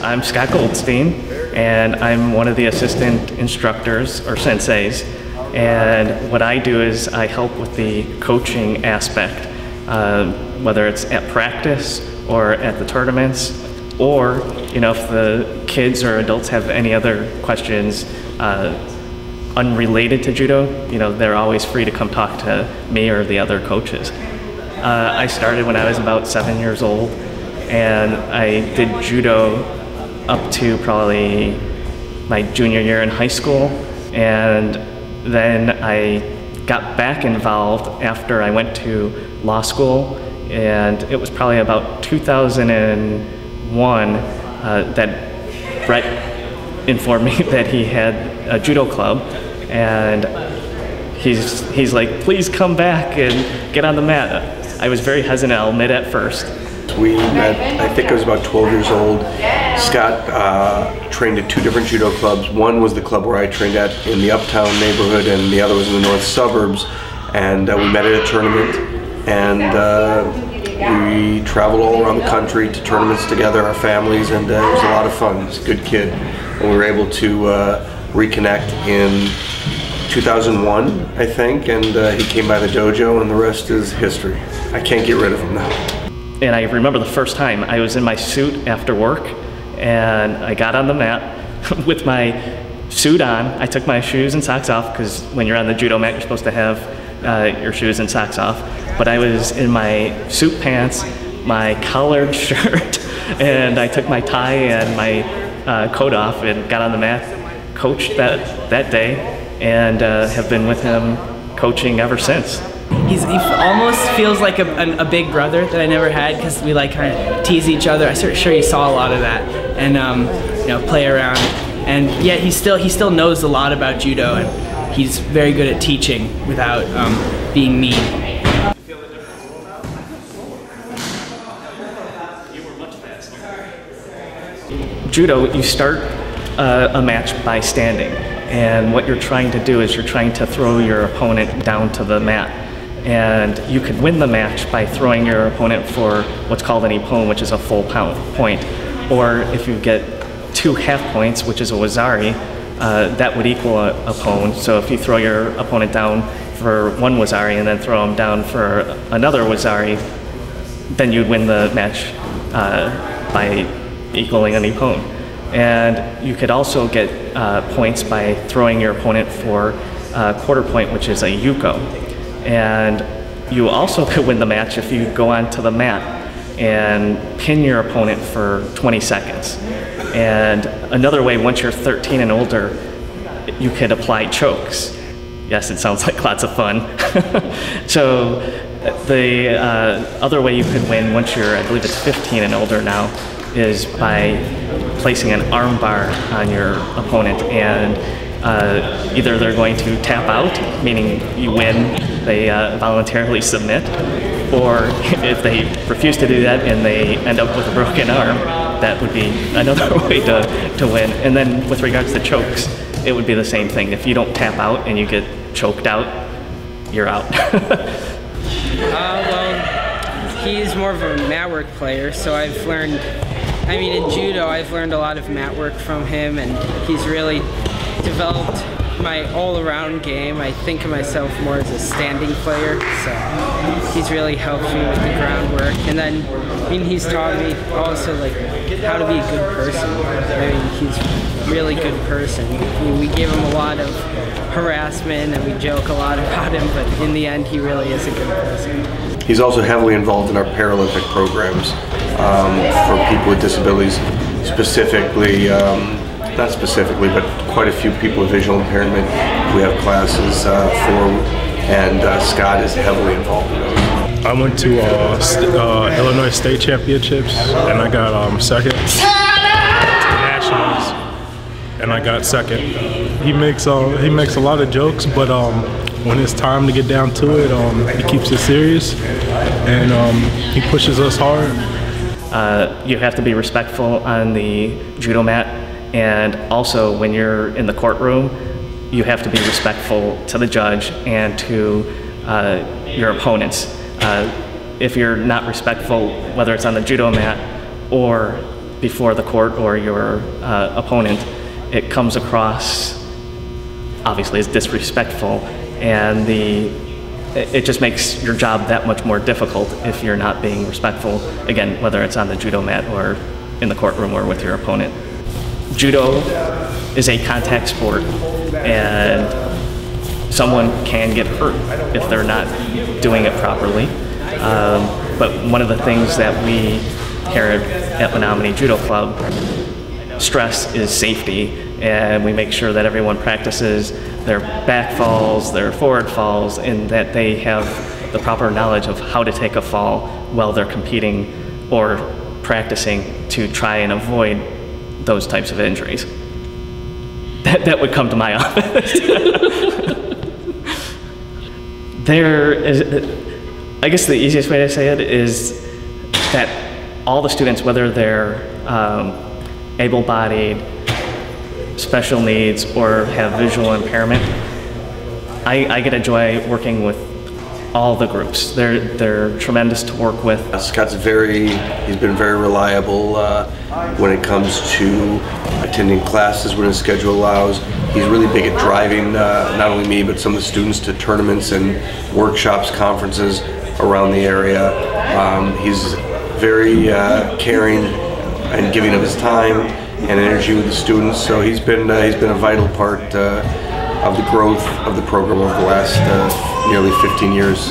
I'm Scott Goldstein, and I'm one of the assistant instructors, or senseis. And what I do is I help with the coaching aspect, whether it's at practice or at the tournaments, or if the kids or adults have any other questions unrelated to judo, they're always free to come talk to me or the other coaches. I started when I was about 7 years old, and I did judo up to probably my junior year in high school, and then I got back involved after I went to law school, and it was probably about 2001 that Brett informed me that he had a judo club, and he's like, please come back and get on the mat. I was very hesitant, I'll admit, at first. We met, I think I was about 12 years old. Scott trained at 2 different judo clubs. One was the club where I trained at in the uptown neighborhood, and the other was in the north suburbs. And we met at a tournament, and we traveled all around the country to tournaments together, our families, and it was a lot of fun. He's a good kid. And we were able to reconnect in 2001, I think, and he came by the dojo, and the rest is history. I can't get rid of him now. And I remember the first time I was in my suit after work, and I got on the mat with my suit on. I took my shoes and socks off, because when you're on the judo mat, you're supposed to have your shoes and socks off. But I was in my suit pants, my collared shirt, and I took my tie and my coat off and got on the mat, coached that day, and have been with him coaching ever since. He almost feels like a big brother that I never had, because we like kind of tease each other. I'm sure you saw a lot of that, and play around. And yet he still knows a lot about judo, and he's very good at teaching without being mean. Judo, you start a match by standing, and what you're trying to do is you're trying to throw your opponent down to the mat. And you could win the match by throwing your opponent for what's called an ippon, which is a full point. Or if you get 2 half points, which is a wazari, that would equal a ippon. So if you throw your opponent down for 1 wazari and then throw him down for another wazari, then you'd win the match by equaling an ippon. And you could also get points by throwing your opponent for a quarter point, which is a yuko. And you also could win the match if you go onto the mat and pin your opponent for 20 seconds. And another way, once you're 13 and older, you could apply chokes. Yes, it sounds like lots of fun. So the other way you could win once you're, I believe it's 15 and older now, is by placing an arm bar on your opponent, and either they're going to tap out, meaning you win, they voluntarily submit, or if they refuse to do that and they end up with a broken arm, that would be another way to win. And then with regards to chokes, it would be the same thing. If you don't tap out and you get choked out, you're out. Well, he's more of a mat work player, so I've learned, in judo, I've learned a lot of mat work from him, and he's really developed my all-around game. I think of myself more as a standing player, so he's really helped me with the groundwork. And then, he's taught me also how to be a good person. He's a really good person. We give him a lot of harassment and we joke a lot about him, but in the end, he really is a good person. He's also heavily involved in our Paralympic programs for people with disabilities, specifically. Not specifically, but quite a few people with visual impairment we have classes for, and Scott is heavily involved in those. I went to Illinois State Championships, and I got second. Nationals, and I got second. He makes a lot of jokes, but when it's time to get down to it, he keeps it serious, and he pushes us hard. You have to be respectful on the judo mat. And also, when you're in the courtroom, you have to be respectful to the judge and to your opponents. If you're not respectful, whether it's on the judo mat or before the court or your opponent, it comes across obviously as disrespectful, and it just makes your job that much more difficult if you're not being respectful, again, whether it's on the judo mat or in the courtroom or with your opponent. Judo is a contact sport, and someone can get hurt if they're not doing it properly. But one of the things that we here at Menominee Judo Club stress is safety, and we make sure that everyone practices their back falls, their forward falls, and that they have the proper knowledge of how to take a fall while they're competing or practicing to try and avoid those types of injuries. That would come to my office. There is, I guess the easiest way to say it is that all the students, whether they're able-bodied, special needs, or have visual impairment, I get a joy working with all the groups. They're tremendous to work with. Scott's he's been very reliable when it comes to attending classes when his schedule allows. He's really big at driving not only me but some of the students to tournaments and workshops, conferences around the area. He's very caring and giving of his time and energy with the students. So he's been a vital part of the growth of the program over the last nearly 15 years.